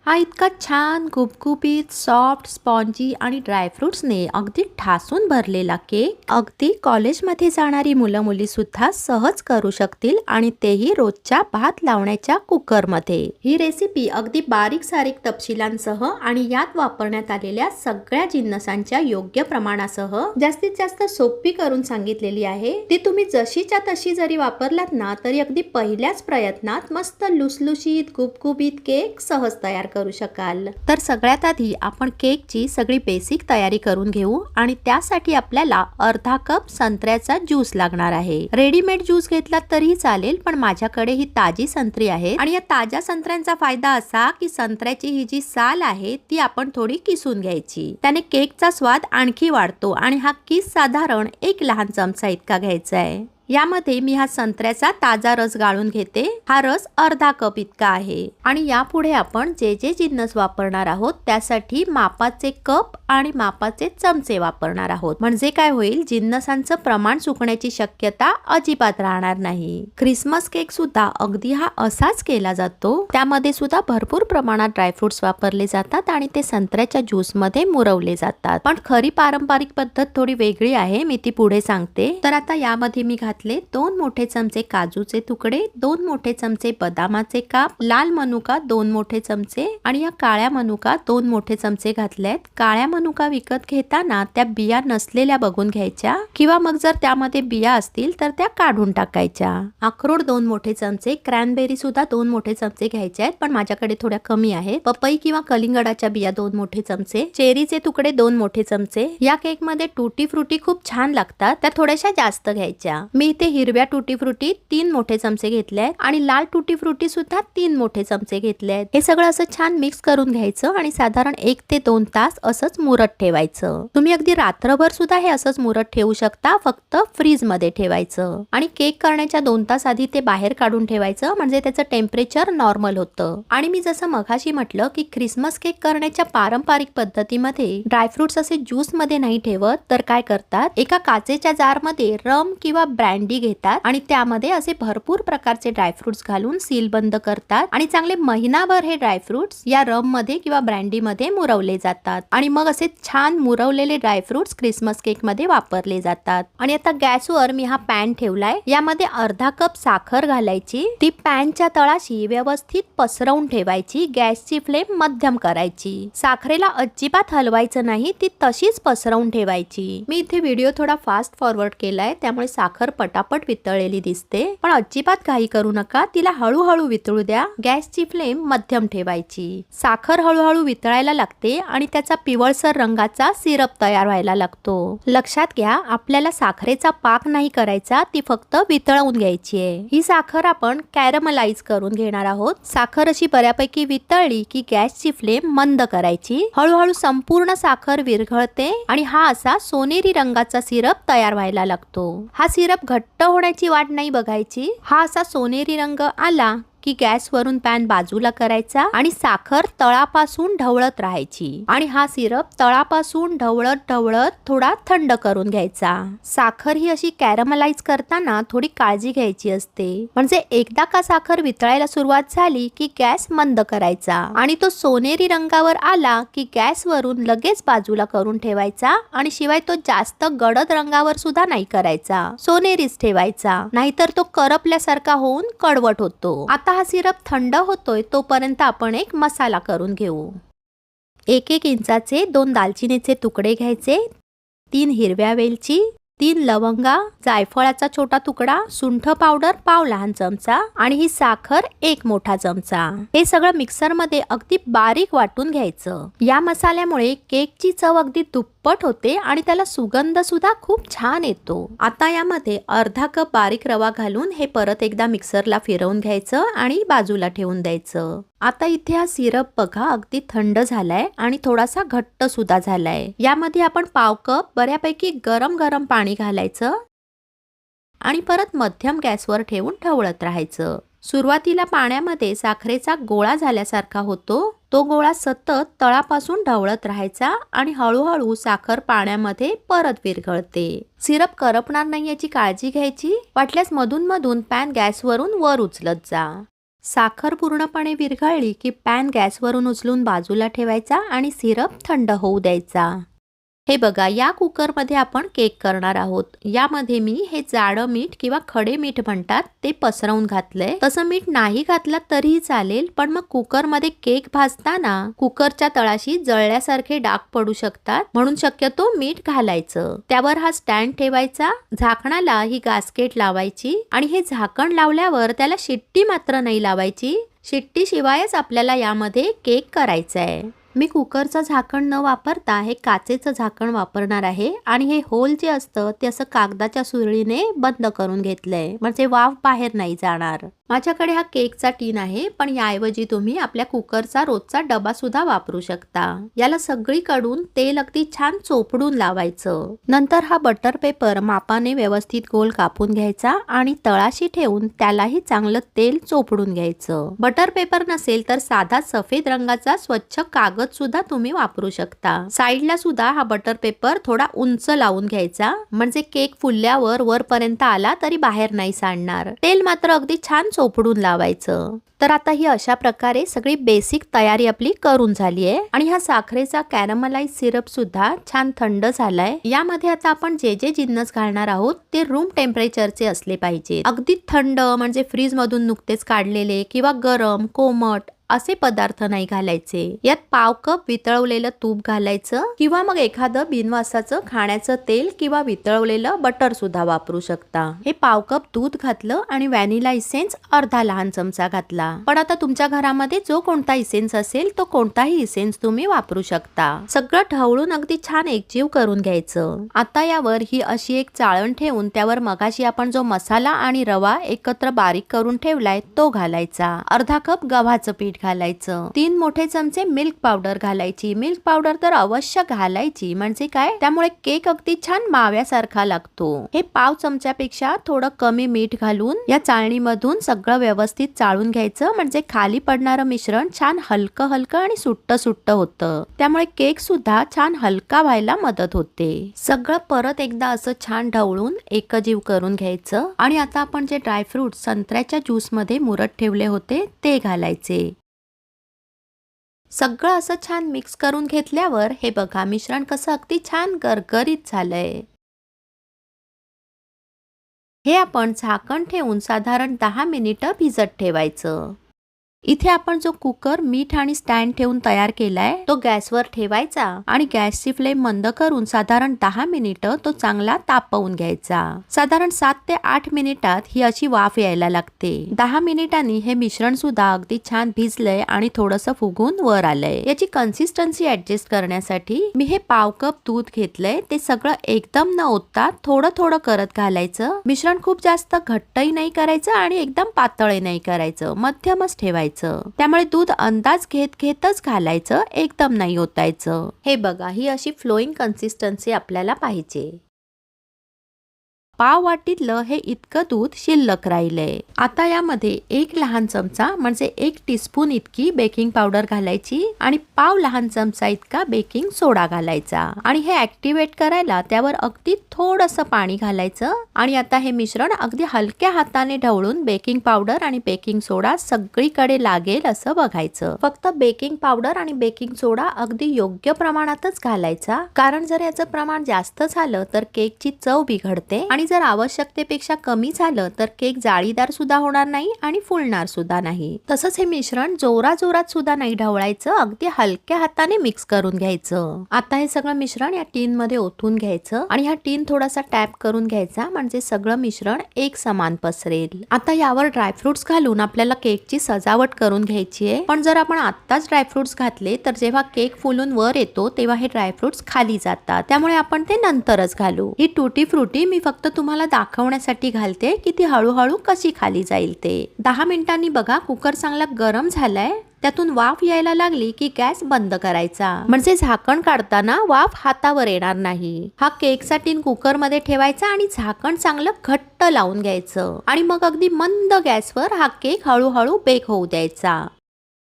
हा इतका छान गुबगुबीत सॉफ्ट स्पॉन्जी आणि ड्रायफ्रुट्सने अगदी ठासून भरलेला केक अगदी कॉलेजमध्ये जाणारी मुलं मुली सुद्धा सहज करू शकतील आणि तेही रोजच्या भात लावण्याच्या कुकरमध्ये। ही रेसिपी अगदी बारीक सारीक तपशिलांसह आणि यात वापरण्यात आलेल्या सगळ्या जिन्नसांच्या योग्य प्रमाणासह जास्तीत जास्त सोपी करून सांगितलेली आहे। ती तुम्ही जशीच्या तशी जरी वापरलात ना तरी अगदी पहिल्याच प्रयत्नात मस्त लुसलुशीत गुबगुबीत केक सहज तयार करू शकाल। तर सगळ्यात आधी आपण केकची सगळी बेसिक तयारी करून घेऊ आणि त्यासाठी आपल्याला अर्धा कप संत्र्याचा ज्यूस लागणार आहे। रेडीमेड ज्यूस घेतला तरीही चालेल, पण माझ्याकडे ही ताजी संत्री आहे आणि या ताज्या संत्र्यांचा फायदा असा की संत्र्याची ही जी साल आहे ती आपण थोडी किसून घ्यायची, त्याने केकचा स्वाद आणखी वाढतो आणि हा किस साधारण 1 लहान चमचा इतका घ्यायचा आहे। यामध्ये मी हा संत्र्याचा ताजा रस गाळून घेते। हा रस अर्धा कप इतका आहे आणि यापुढे आपण जे जे जिन्नस वापरणार आहोत त्यासाठी मापाचे कप आणि मापाचे चमचे वापरणार आहोत, म्हणजे काय होईल, जिन्नसांचं प्रमाण चुकण्याची शक्यता अजिबात राहणार नाही। क्रिसमस केक सुद्धा अगदी हा असाच केला जातो, त्यामध्ये सुद्धा भरपूर प्रमाणात ड्रायफ्रुट्स वापरले जातात आणि ते संत्र्याच्या ज्यूस मध्ये मुरवले जातात, पण खरी पारंपरिक पद्धत थोडी वेगळी आहे, मी ती पुढे सांगते। तर आता यामध्ये मी 2 मोठे चमचे काजूचे तुकडे, 2 मोठे चमचे बदामाचे काप, लाल मनुका 2 मोठे चमचे आणि या काळ्या मनुका 2 मोठे चमचे घातलेत। काळ्या मनुका विकत घेताना त्या बिया नसलेल्या बघून घ्यायच्या किंवा मग जर त्यामध्ये बिया असतील तर त्या काढून टाकायच्या। अक्रोड 2 मोठे चमचे, क्रॅनबेरी सुद्धा 2 मोठे चमचे घ्यायचे आहेत, पण माझ्याकडे थोड्या कमी आहेत। पपई किंवा कलिंगडाच्या बिया 2 मोठे चमचे, चेरीचे तुकडे 2 मोठे चमचे। या केक मध्ये टूटी फ्रुटी खूप छान लागतात, त्या थोड्याशा जास्त घ्यायच्या। मी इथे हिरव्या टूटी फ्रुटी 3 मोठे चमचे घेतले आहेत आणि लाल टूटी फ्रुटी सुद्धा 3 मोठे चमचे घेतले आहेत। हे सगळं असं छान मिक्स करून घ्यायचं आणि साधारण 1 ते 2 तास असंच मुरत ठेवायचं। तुम्ही अगदी रात्रभर सुद्धा हे असंच मुरत ठेवू शकता, फक्त फ्रीज मध्ये ठेवायचं आणि केक करण्याच्या 2 तास आधी ते बाहेर काढून ठेवायचं, म्हणजे त्याचं टेम्परेचर नॉर्मल होतं। आणि मी जसं मघाशी म्हटलं की क्रिसमस केक करण्याच्या पारंपरिक पद्धतीमध्ये ड्रायफ्रुट्स असे ज्यूस मध्ये नाही ठेवत, तर काय करतात, एका काचेच्या जार मध्ये रम किंवा ब्रँडी घेतात आणि त्यामध्ये असे भरपूर प्रकारचे ड्रायफ्रुट्स घालून सील बंद करतात आणि चांगले महिनाभर हे ड्रायफ्रुट्स या रम मध्ये किंवा ब्रँडी मध्ये मुरवले जातात आणि मग असे छान मुरवलेले ड्रायफ्रुट्स क्रिसमस केक मध्ये वापरले जातात। आणि आता गॅसवर मी हा पॅन ठेवलाय, यामध्ये अर्धा कप साखर घालायची, ती पॅनच्या तळाशी व्यवस्थित पसरवून ठेवायची, गॅसची फ्लेम मध्यम करायची, साखरेला अजिबात हलवायचं नाही, ती तशीच पसरवून ठेवायची। मी इथे व्हिडिओ थोडा फास्ट फॉरवर्ड केलाय, त्यामुळे साखर पटापट वितळलेली दिसते, पण अजिबात घाई करू नका, तिला हळूहळू वितळू द्या। गॅसची फ्लेम मध्यम ठेवायची। साखर हळूहळू वितळायला लागते आणि त्याचा पिवळसर रंगाचा सिरप तयार व्हायला लागतो। लक्षात घ्या, आपल्याला साखरेचा पाक नाही करायचा, ती फक्त वितळवून घ्यायची आहे। ही साखर आपण कॅरमलाइज करून घेणार आहोत। साखर अशी बऱ्यापैकी वितळली की गॅसची फ्लेम मंद करायची, हळूहळू संपूर्ण साखर विरघळते आणि हा असा सोनेरी रंगाचा सिरप तयार व्हायला लागतो। हा सिरप घट्ट होण्याची वाट नाही बघायची, हा असा सोनेरी रंग आला की गॅसवरून पॅन बाजूला करायचा आणि साखर तळापासून ढवळत राहायची आणि हा सिरप तळापासून ढवळत ढवळत थोडा थंड करून घ्यायचा। साखर ही अशी कॅरमलाइज करताना थोडी काळजी घ्यायची असते, म्हणजे एकदा का साखर वितळायला सुरुवात झाली की गॅस मंद करायचा आणि तो सोनेरी रंगावर आला की गॅसवरून लगेच बाजूला करून ठेवायचा आणि शिवाय तो जास्त गडद रंगावर सुद्धा नाही करायचा, सोनेरीच ठेवायचा, नाहीतर तो करपल्यासारखा होऊन कडवट होतो। आता हा सिरप थंड होतोय तोपर्यंत आपण एक मसाला करून घेऊ। 1 इंचाचे 2 दालचिनीचे तुकडे घ्यायचे, 3 हिरव्या वेलची, 3 लवंगा, जायफळाचा छोटा तुकडा, सुंठ पावडर पाव लहान चमचा आणि ही साखर 1 मोठा चमचा। हे सगळं मिक्सर मध्ये अगदी बारीक वाटून घ्यायचं। या मसाल्यामुळे केकची चव अगदी दुप्पट होते आणि त्याला सुगंध सुद्धा खूप छान येतो। आता यामध्ये अर्धा कप बारीक रवा घालून हे परत एकदा मिक्सरला फिरवून घ्यायचं आणि बाजूला ठेवून द्यायचं। आता इथे हा सिरप बघा अगदी थंड झालाय आणि थोडासा घट्ट सुद्धा झालाय। यामध्ये आपण पाव कप बऱ्यापैकी गरम गरम पाणी घालायचं आणि परत मध्यम गॅसवर ठेवून ढवळत राहायचं। सुरुवातीला पाण्यामध्ये साखरेचा गोळा झाल्यासारखा होतो, तो गोळा सतत तळापासून ढवळत राहायचा आणि हळूहळू साखर पाण्यामध्ये परत विरघळते। सिरप करपणार नाही याची काळजी घ्यायची, वाटल्यास मधून मधून पॅन गॅसवरून वर उचलत जा। साखर पूर्णपणे विरघळली की पॅन गॅसवरून उचलून बाजूला ठेवायचा आणि सिरप थंड होऊ द्यायचा. हे बघा, या कुकरमध्ये आपण केक करणार आहोत. यामध्ये मी हे जाडं मीठ किंवा खडे मीठ म्हणतात ते पसरवून घातलंय. तसं मीठ नाही घातलं तरीही चालेल, पण मग कुकरमध्ये केक भाजताना कुकरच्या तळाशी जळल्यासारखे डाग पडू शकतात, म्हणून शक्यतो मीठ घालायचं. त्यावर हा स्टँड ठेवायचा, झाकणाला ही गास्केट लावायची आणि हे झाकण लावल्यावर त्याला शिट्टी मात्र नाही लावायची. शिट्टी शिवायच आपल्याला यामध्ये केक करायचा आहे. मी कुकरचं झाकण न वापरता हे काचेचं झाकण वापरणार आहे आणि हे होल जे असतं ते असं कागदाच्या सुरळीने बंद करून घेतलंय, म्हणजे वाफ बाहेर नाही जाणार. माझ्याकडे हा केकचा टीन आहे, पण याऐवजी तुम्ही आपल्या कुकरचा रोजचा डबा सुद्धा वापरू शकता. याला सगळीकडून तेल अगदी छान चोपडून लावायचं. नंतर हा बटर पेपर मापाने व्यवस्थित गोल कापून घ्यायचा आणि तळाशी ठेवून त्यालाही चांगलं तेल चोपडून घ्यायचं. बटर पेपर नसेल तर साधा सफेद रंगाचा स्वच्छ कागद सुद्धा तुम्ही वापरू शकता. साईडला सुद्धा हा बटर पेपर थोडा उंच लावून घ्यायचा, म्हणजे केक फुलल्यावर वरपर्यंत आला तरी बाहेर नाही सांडणार. तेल मात्र अगदी छान चोपडून लावायचं. तर आता ही अशा प्रकारे सगळी बेसिक तयारी आपली करून झाली आहे आणि हा साखरेचा कॅरमलाइज सिरप सुद्धा छान थंड झालाय. यामध्ये आता आपण जे जे जिन्नस घालणार आहोत ते रूम टेम्परेचरचे असले पाहिजे. अगदी थंड म्हणजे फ्रीज मधून नुकतेच काढलेले किंवा गरम कोमट असे पदार्थ नाही घालायचे. यात पाव कप वितळवलेलं तूप घालायचं किंवा मग एखादं बिनवासाचं खाण्याचं तेल किंवा वितळवलेलं बटर सुद्धा वापरू शकता. हे पाव कप दूध घातलं आणि व्हॅनिला इसेन्स अर्धा लहान चमचा घातला. पण आता तुमच्या घरामध्ये जो कोणता इसेन्स असेल तो कोणताही इसेन्स तुम्ही वापरू शकता. सगळं ढवळून अगदी छान एकजीव करून घ्यायचं. आता यावर ही अशी एक चाळण ठेवून त्यावर मगाशी आपण जो मसाला आणि रवा एकत्र बारीक करून ठेवलाय तो घालायचा. अर्धा कप गव्हाचं पीठ घालायचं. 3 मोठे चमचे मिल्क पावडर घालायची. मिल्क पावडर तर अवश्य घालायची, म्हणजे काय, त्यामुळे केक अगदी छान माव्यासारखा लागतो. हे पाव चमच्यापेक्षा थोडं कमी मीठ घालून या चाळणीमधून सगळं व्यवस्थित चाळून घ्यायचं, म्हणजे खाली पडणारं मिश्रण छान हलकं हलकं आणि सुट्ट सुट्ट होतं. त्यामुळे केक सुद्धा छान हलका व्हायला मदत होते. सगळं परत एकदा असं छान ढवळून एकजीव करून घ्यायचं आणि आता आपण जे ड्रायफ्रूट संत्र्याच्या ज्यूस मध्ये मुरत ठेवले होते ते घालायचे. सगळं असं छान मिक्स करून घेतल्यावर हे बघा, मिश्रण कसं अगदी छान गरगरीत झालंय. हे आपण झाकण ठेवून साधारण 10 मिनिटं भिजत ठेवायचं. इथे आपण जो कुकर मीठ आणि स्टँड ठेवून तयार केलाय तो गॅसवर ठेवायचा आणि गॅसची फ्लेम मंद करून साधारण 10 मिनिटं तो चांगला तापवून घ्यायचा. साधारण 7 ते 8 मिनिटात ही अशी वाफ यायला लागते. 10 मिनिटांनी हे मिश्रण सुद्धा अगदी छान भिजलंय आणि थोडंसं फुगून वर आलंय. याची कन्सिस्टन्सी ऍडजस्ट करण्यासाठी मी हे पाव कप दूध घेतलंय. ते सगळं एकदम न ओतता थोडं थोडं करत घालायचं. मिश्रण खूप जास्त घट्टही नाही करायचं आणि एकदम पातळही नाही करायचं, मध्यमच ठेवायचं. त्यामुळे दूध अंदाज घेत घेतच घालायचं, एकदम नाही ओतायचं. हे बघा, ही अशी फ्लोईंग कन्सिस्टन्सी आपल्याला पाहिजे. पाव वाटीतलं हे इतकं दूध शिल्लक राहिलंय. आता यामध्ये 1 लहान चमचा म्हणजे 1 टीस्पून इतकी बेकिंग पावडर घालायची आणि पाव लहान चमचा इतका बेकिंग सोडा घालायचा आणि हे ऍक्टिव्हेट करायला त्यावर अगदी थोडंसं पाणी घालायचं आणि आता हे मिश्रण अगदी हलक्या हाताने ढवळून बेकिंग पावडर आणि बेकिंग सोडा सगळीकडे लागेल असं बघायचं. फक्त बेकिंग पावडर आणि बेकिंग सोडा अगदी योग्य प्रमाणातच घालायचा, कारण जर याचं प्रमाण जास्त झालं तर केकची चव बिघडते आणि जर आवश्यकतेपेक्षा कमी झालं तर केक जाळीदार सुद्धा होणार नाही आणि फुलणार सुद्धा नाही. तसंच हे मिश्रण जोरात सुद्धा नाही ढवळायचं, अगदी हलक्या हाताने मिक्स करून घ्यायचं. आता हे सगळं मिश्रण या टीन मध्ये ओतून घ्यायचं आणि हा टीन थोडासा टॅप करून घ्यायचा, म्हणजे सगळं मिश्रण एक समान पसरेल. आता यावर ड्रायफ्रुट्स घालून आपल्याला केकची सजावट करून घ्यायची आहे. पण जर आपण आत्ताच ड्रायफ्रुट्स घातले तर जेव्हा केक फुलून वर येतो तेव्हा हे ड्रायफ्रुट्स खाली जातात, त्यामुळे आपण ते नंतरच घालू. ही टुटी फ्रुटी मी फक्त तुम्हाला दाखवण्यासाठी घालते की ती हळूहळू कशी खाली जाईल ते. 10 मिनिटांनी बघा, कुकर चांगला गरम झालाय. त्यातून वाफ यायला लागली की गॅस बंद करायचा, म्हणजे झाकण काढताना वाफ हातावर येणार नाही. हा केकचा टीन कुकर मध्ये ठेवायचा आणि झाकण चांगलं घट्ट लावून घ्यायचं आणि मग अगदी मंद गॅसवर हा केक हळूहळू बेक होऊ द्यायचा.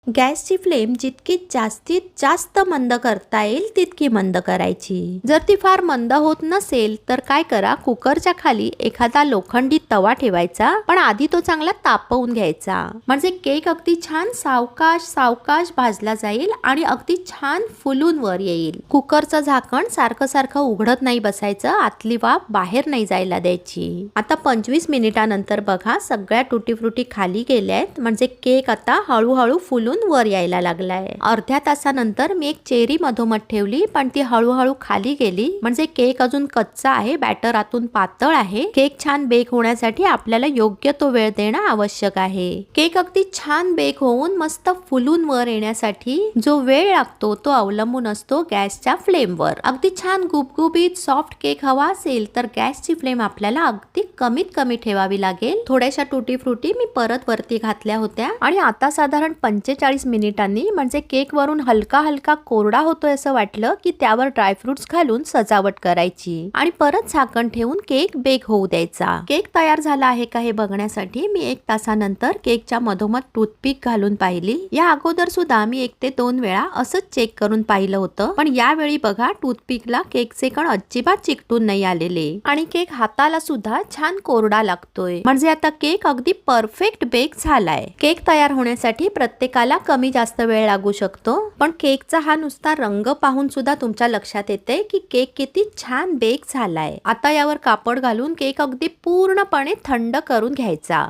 गॅसची फ्लेम जितकी जास्तीत जास्त मंद करता येईल तितकी मंद करायची. जर ती फार मंद होत नसेल तर काय करा, कुकरच्या खाली एखादा लोखंडी तवा ठेवायचा, पण आधी तो चांगला तापवून घ्यायचा. म्हणजे केक अगदी छान सावकाश सावकाश भाजला जाईल आणि अगदी छान फुलून वर येईल. कुकरचं झाकण सारखं सारखं उघडत नाही बसायचं, आतली वाफ बाहेर नाही जायला द्यायची. आता 25 मिनिटानंतर बघा सगळ्या टुटी फ्रुटी खाली गेल्यात, म्हणजे केक आता हळूहळू फुलून वर यायला लागलाय. अर्ध्या तासानंतर मी एक चेरी मधोमध ठेवली, पण ती हळूहळू खाली गेली. म्हणजे केक अजून कच्चा आहे, बॅटर आतून पातळ आहे. केक छान बेक होण्यासाठी आपल्याला योग्य तो वेळ देणं आवश्यक आहे. केक अगदी छान बेक होऊन मस्त फुलून वर येण्यासाठी जो वेळ लागतो तो अवलंबून असतो गॅसच्या फ्लेमवर. अगदी छान गुबगुबीत सॉफ्ट केक हवा असेल तर गॅसची फ्लेम आपल्याला अगदी कमीत कमी ठेवावी लागेल. थोड्याशा टुटी फ्रुटी मी परत वरती घातल्या होत्या आणि आता साधारण 45 मिनिटांनी, म्हणजे केक वरून हलका हलका कोरडा होतोय असं वाटलं की त्यावर ड्रायफ्रुट्स घालून सजावट करायची आणि परत झाकण ठेवून केक बेक होऊ द्यायचा. केक तयार झाला आहे का हे बघण्यासाठी मी 1 तासानंतर केकच्या मधोमध टूथपिक घालून पाहिली. या अगोदर सुद्धा मी 1 ते 2 वेळा असंच चेक करून पाहिलं होतं, पण यावेळी बघा टूथपिकला केकचे कण अजिबात चिकटून नाही आलेले आणि केक हाताला सुद्धा छान कोरडा लागतोय. म्हणजे आता केक अगदी परफेक्ट बेक झालाय. केक तयार होण्यासाठी प्रत्येकाला कमी जास्त वेळ लागू शकतो, पण केकचा हा नुसता रंग पाहून सुद्धा तुमच्या लक्षात येते की केक किती छान बेक झालाय. आता यावर कापड घालून केक अगदी पूर्णपणे थंड करून घ्यायचा.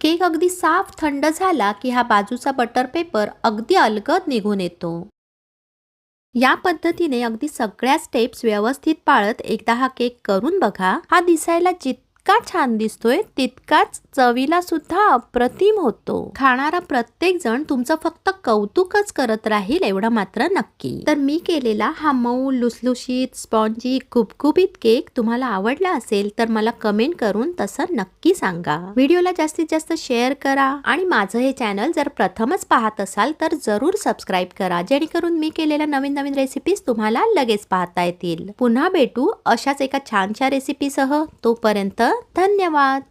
केक अगदी साफ थंड झाला की हा बाजूचा बटर पेपर अगदी अलगद निघून येतो. या पद्धतीने अगदी सगळ्या स्टेप्स व्यवस्थित पाळत एकदा हा केक करून बघा. हा दिसायला जितका छान दिसतोय तितकाच चवीला सुद्धा अप्रतिम होतो. खाणारा प्रत्येक जण तुमचं फक्त कौतुकच करत राहील एवढं मात्र नक्की. तर मी केलेला हा मऊ लुसलुशीत स्पॉन्जी गुबगुबीत केक तुम्हाला आवडला असेल तर मला कमेंट करून तसं नक्की सांगा. व्हिडिओला जास्तीत जास्त शेअर करा आणि माझं हे चॅनल जर प्रथमच पाहत असाल तर जरूर सबस्क्राईब करा, जेणेकरून मी केलेल्या नवीन नवीन रेसिपीज तुम्हाला लगेच पाहता येतील. पुन्हा भेटू अशाच एका छानशा रेसिपीसह. तोपर्यंत धन्यवाद.